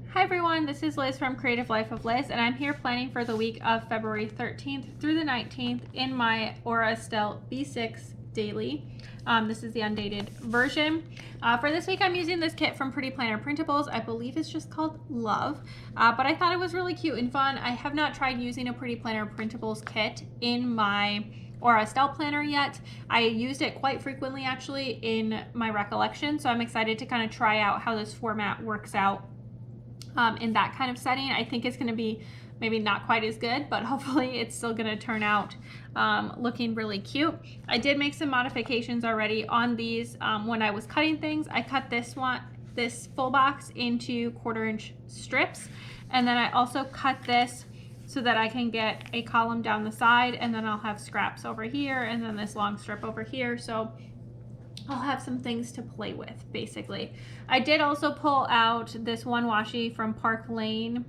Hi everyone, this is Liz from Creative Life of Liz, and I'm here planning for the week of February 13th through the 19th in my Estelle B6 daily. This is the undated version. For this week, I'm using this kit from Pretty Planner Printables. I believe it's just called Love, but I thought it was really cute and fun. I have not tried using a Pretty Planner Printables kit in my Estelle planner yet. I used it quite frequently actually in my recollection, so I'm excited to kind of try out how this format works out in that kind of setting. I think it's going to be maybe not quite as good, but hopefully it's still going to turn out looking really cute. I did make some modifications already on these when I was cutting things. I cut this full box into 1/4 inch strips, and then I also cut this so that I can get a column down the side, and then I'll have scraps over here and then this long strip over here. So I'll have some things to play with, basically. I did also pull out this one washi from Park Lane.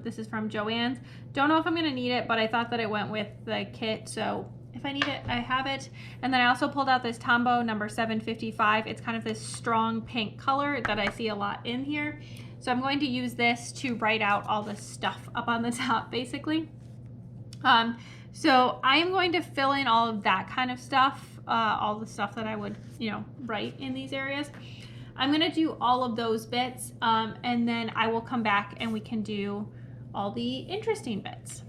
This is from Joann's. Don't know if I'm going to need it, but I thought that it went with the kit, so if I need it, I have it. And then I also pulled out this Tombow number 755. It's kind of this strong pink color that I see a lot in here. So I'm going to use this to write out all the stuff up on the top, basically. So I am going to fill in all of that kind of stuff, all the stuff that I would, write in these areas. I'm going to do all of those bits, and then I will come back and we can do all the interesting bits.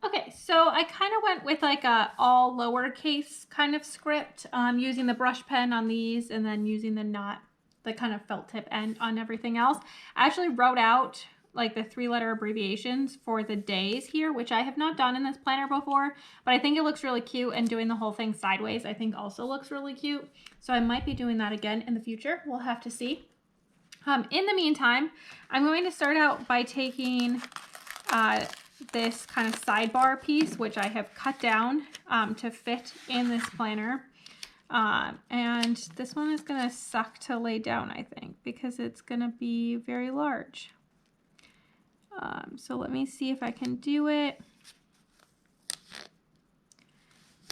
Okay, so I kind of went with like a all lowercase kind of script, using the brush pen on these and then using the kind of felt tip end on everything else. I actually wrote out like the 3-letter abbreviations for the days here, which I have not done in this planner before, but I think it looks really cute, and doing the whole thing sideways I think also looks really cute. So I might be doing that again in the future. We'll have to see. In the meantime, I'm going to start out by taking this kind of sidebar piece, which I have cut down to fit in this planner. And this one is going to suck to lay down, I think, because it's going to be very large. So let me see if I can do it.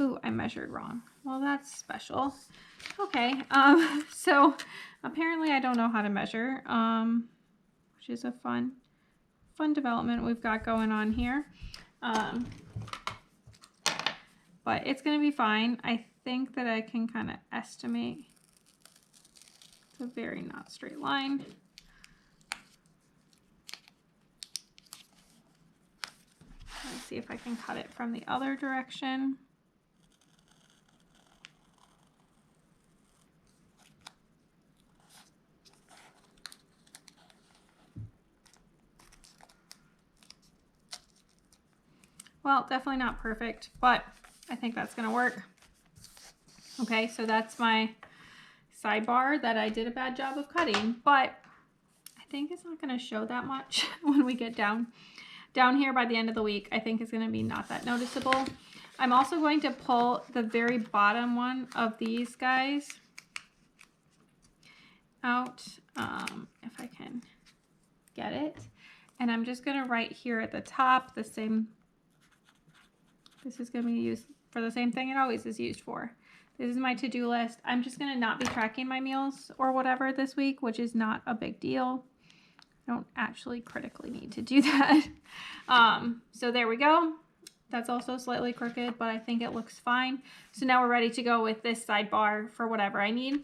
Ooh, I measured wrong. Well, that's special. Okay, so apparently I don't know how to measure, which is a fun development we've got going on here. But it's going to be fine. I think that I can kind of estimate. It's a very not straight line. Let's see if I can cut it from the other direction. Well, definitely not perfect, but I think that's going to work. Okay, so that's my sidebar that I did a bad job of cutting, but I think it's not going to show that much when we get down here by the end of the week. I think it's going to be not that noticeable. I'm also going to pull the very bottom one of these guys out, if I can get it. And I'm just going to write here at the top the same. This is going to be used for the same thing it always is used for. This is my to-do list. I'm just going to not be tracking my meals or whatever this week, which is not a big deal. I don't actually critically need to do that. So there we go. That's also slightly crooked, but I think it looks fine. So now we're ready to go with this sidebar for whatever I need.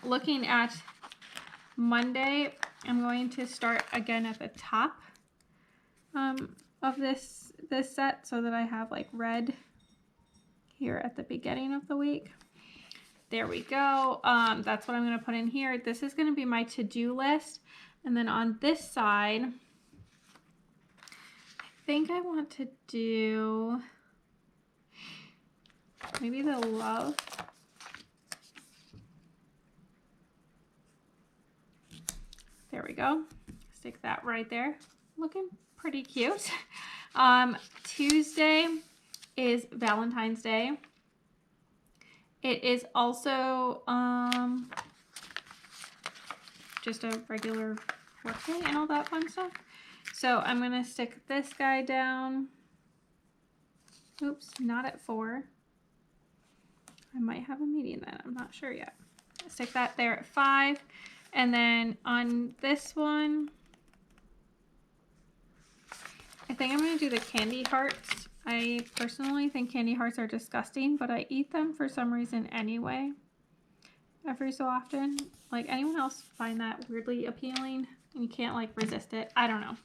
Looking at Monday, I'm going to start again at the top of this set so that I have like red here at the beginning of the week. There we go. That's what I'm going to put in here. This is going to be my to-do list. And then on this side, I think I want to do maybe the love. There we go. Stick that right there. Looking pretty cute. Tuesday is Valentine's Day. It is also just a regular work day and all that fun stuff. So I'm gonna stick this guy down. Oops, not at 4. I might have a meeting then, I'm not sure yet. Stick that there at 5. And then on this one, I think I'm gonna do the candy hearts. I personally think candy hearts are disgusting, but I eat them for some reason anyway, every so often. Like, anyone else find that weirdly appealing and you can't like resist it? I don't know.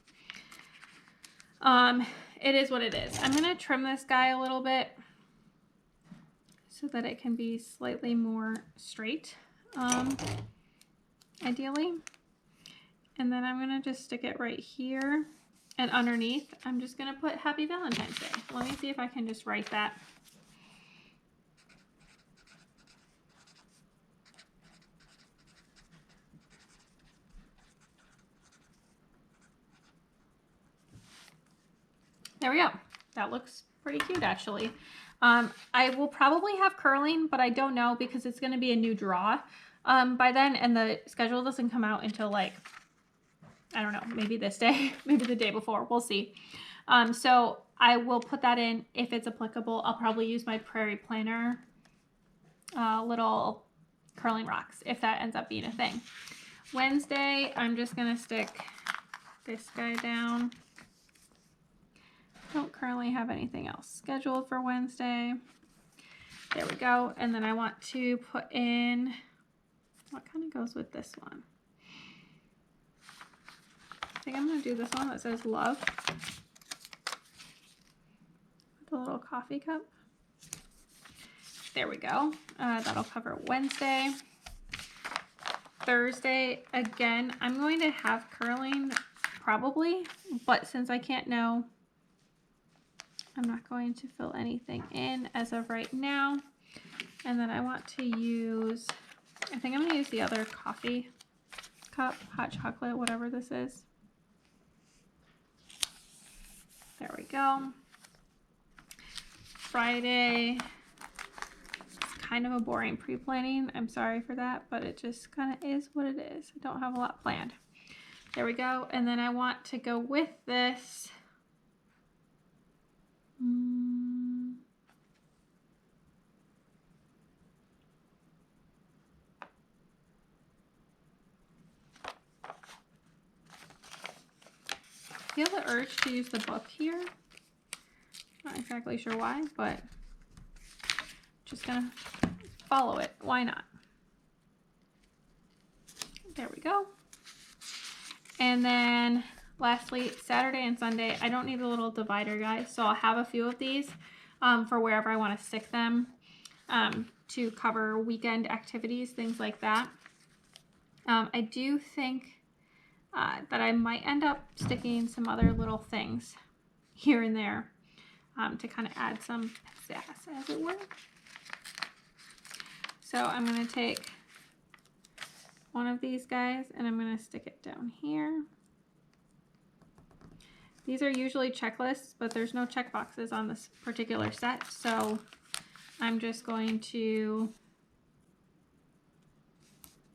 It is what it is. I'm gonna trim this guy a little bit so that it can be slightly more straight, ideally. And then I'm gonna just stick it right here. And underneath, I'm just gonna put Happy Valentine's Day. Let me see if I can just write that. There we go. That looks pretty cute, actually. I will probably have curling, but I don't know because it's going to be a new draw by then, and the schedule doesn't come out until, like, I don't know, maybe this day, maybe the day before. We'll see. So I will put that in if it's applicable. I'll probably use my Prairie Planner little curling rocks if that ends up being a thing. Wednesday, I'm just going to stick this guy down. Don't currently have anything else scheduled for Wednesday. There we go. And then I want to put in, what kind of goes with this one? I think I'm going to do this one that says love. The little coffee cup. There we go. That'll cover Wednesday. Thursday, again, I'm going to have curling probably, but since I can't know, I'm not going to fill anything in as of right now. And then I want to use, I think I'm going to use the other coffee cup, hot chocolate, whatever this is. There we go. Friday, it's kind of a boring pre-planning. I'm sorry for that, but it just kind of is what it is. I don't have a lot planned. There we go. And then I want to go with this. I feel the urge to use the book here. Not exactly sure why, but just gonna follow it. Why not? There we go. And then lastly, Saturday and Sunday, I don't need a little divider, guys, so I'll have a few of these for wherever I want to stick them to cover weekend activities, things like that. I do think that I might end up sticking some other little things here and there to kind of add some pizzazz, as it were. So I'm going to take one of these guys and I'm going to stick it down here. These are usually checklists, but there's no check boxes on this particular set, so I'm just going to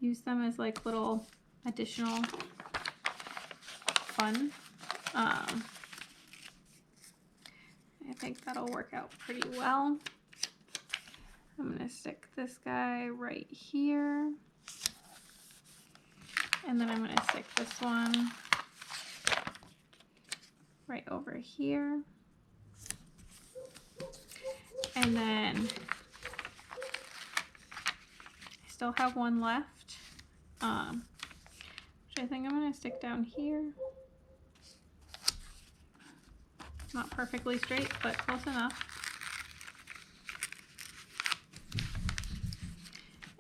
use them as like little additional fun. I think that'll work out pretty well. I'm going to stick this guy right here. And then I'm going to stick this one right over here. And then I still have one left, which I think I'm going to stick down here. Not perfectly straight, but close enough.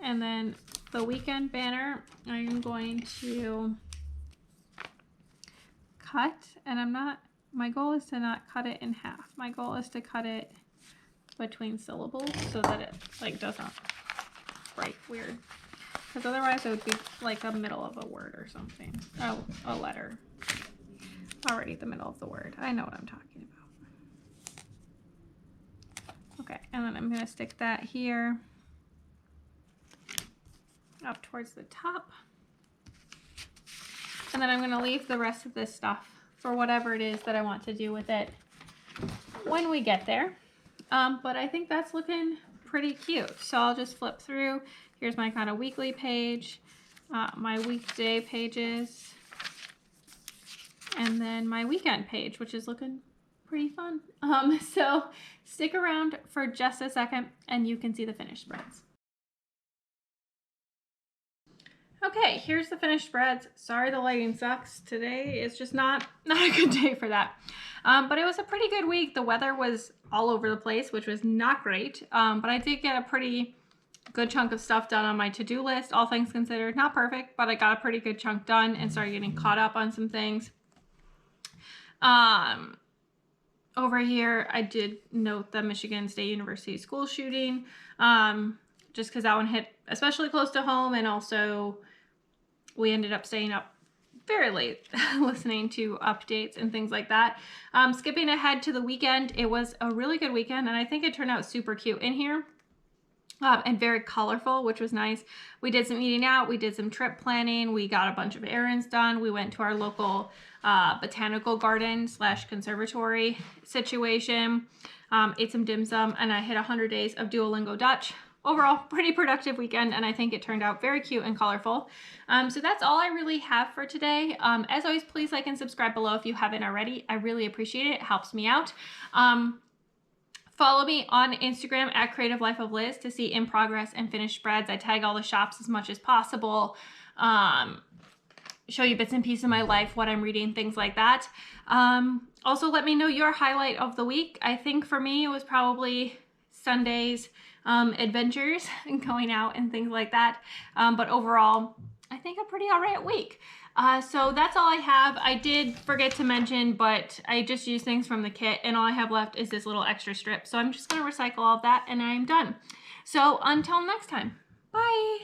And then the weekend banner, I'm going to cut, and my goal is to not cut it in half. My goal is to cut it between syllables so that it like doesn't break weird. because otherwise it would be like a middle of a word or something. Oh, a letter. Already the middle of the word. I know what I'm talking about. Okay, and then I'm gonna stick that here up towards the top. And then I'm gonna leave the rest of this stuff for whatever it is that I want to do with it when we get there. But I think that's looking pretty cute. So I'll just flip through. Here's my kind of weekly page, my weekday pages, and then my weekend page, which is looking pretty fun. So stick around for just a second and you can see the finished spreads. Okay, here's the finished spreads. Sorry the lighting sucks. Today is just not a good day for that. But it was a pretty good week. The weather was all over the place, which was not great. But I did get a pretty good chunk of stuff done on my to-do list, all things considered. Not perfect, but I got a pretty good chunk done and started getting caught up on some things. Over here, I did note the Michigan State University school shooting, just because that one hit especially close to home, and also we ended up staying up very late listening to updates and things like that. Skipping ahead to the weekend, it was a really good weekend, and I think it turned out super cute in here. And very colorful, which was nice. We did some eating out, we did some trip planning, we got a bunch of errands done, we went to our local botanical garden / conservatory situation, ate some dim sum, and I hit 100 days of Duolingo Dutch. Overall, pretty productive weekend, and I think it turned out very cute and colorful. So that's all I really have for today. As always, please like and subscribe below if you haven't already. I really appreciate it. It helps me out. Follow me on Instagram at Creative Life of Liz to see in progress and finished spreads. I tag all the shops as much as possible. Show you bits and pieces of my life, what I'm reading, things like that. Also, let me know your highlight of the week. I think for me, it was probably Sunday's adventures and going out and things like that. But overall, I think a pretty all right week. So that's all I have. I did forget to mention, but I just used things from the kit, and all I have left is this little extra strip. So I'm just going to recycle all of that, and I'm done. So until next time, bye.